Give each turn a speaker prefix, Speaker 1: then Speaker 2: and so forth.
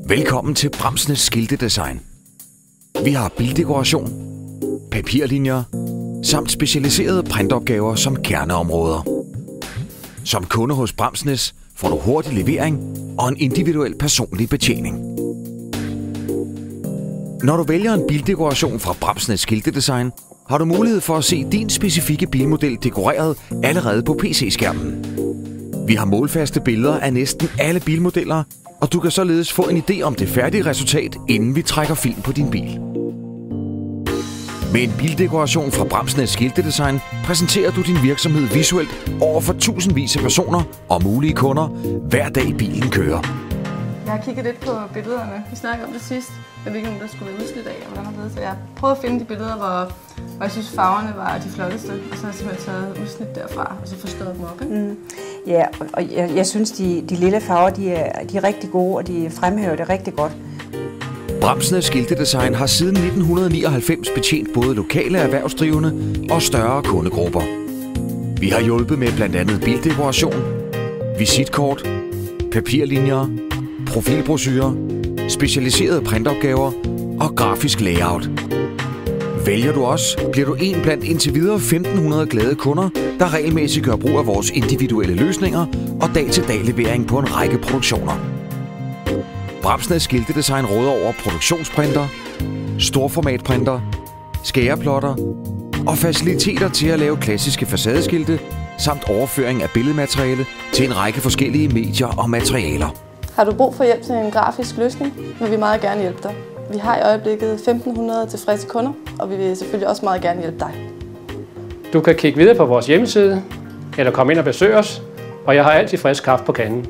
Speaker 1: Velkommen til Bramsnæs Skiltedesign. Vi har bildekoration, papirlinjer samt specialiserede printopgaver som kerneområder. Som kunde hos Bramsnæs får du hurtig levering og en individuel personlig betjening. Når du vælger en bildekoration fra Bramsnæs Skiltedesign, har du mulighed for at se din specifikke bilmodel dekoreret allerede på PC-skærmen. Vi har målfaste billeder af næsten alle bilmodeller, og du kan således få en idé om det færdige resultat, inden vi trækker film på din bil. Med en bildekoration fra Bramsnæs Skiltedesign præsenterer du din virksomhed visuelt over for tusindvis af personer og mulige kunder, hver dag bilen kører.
Speaker 2: Jeg har kigget lidt på billederne. Vi snakkede om det sidst. Jeg ved ikke, om der skulle være udsnit af, hvordan det er. Så jeg har prøvet at finde de billeder, hvor jeg synes, farverne var de flotteste. Og så har jeg simpelthen taget udsnit derfra, og så forstået dem op. Ikke?
Speaker 3: Ja, og jeg synes, de lille farver, de er rigtig gode, og de fremhæver det rigtig godt.
Speaker 1: Bramsnæs Skiltedesign har siden 1999 betjent både lokale erhvervsdrivende og større kundegrupper. Vi har hjulpet med blandt andet bildekoration, visitkort, papirlinjer, profilbrochurer, specialiserede printopgaver og grafisk layout. Vælger du os, bliver du en blandt indtil videre 1.500 glade kunder, der regelmæssigt gør brug af vores individuelle løsninger og dag-til-dag levering på en række produktioner. Bramsnæs Skiltedesign råder over produktionsprinter, storformatprinter, skæreplotter og faciliteter til at lave klassiske facadeskilte samt overføring af billedmateriale til en række forskellige medier og materialer.
Speaker 2: Har du brug for hjælp til en grafisk løsning, vil vi meget gerne hjælpe dig. Vi har i øjeblikket 1.500 tilfredse kunder, og vi vil selvfølgelig også meget gerne hjælpe dig.
Speaker 4: Du kan kigge videre på vores hjemmeside, eller komme ind og besøge os, og jeg har altid frisk kaffe på kanden.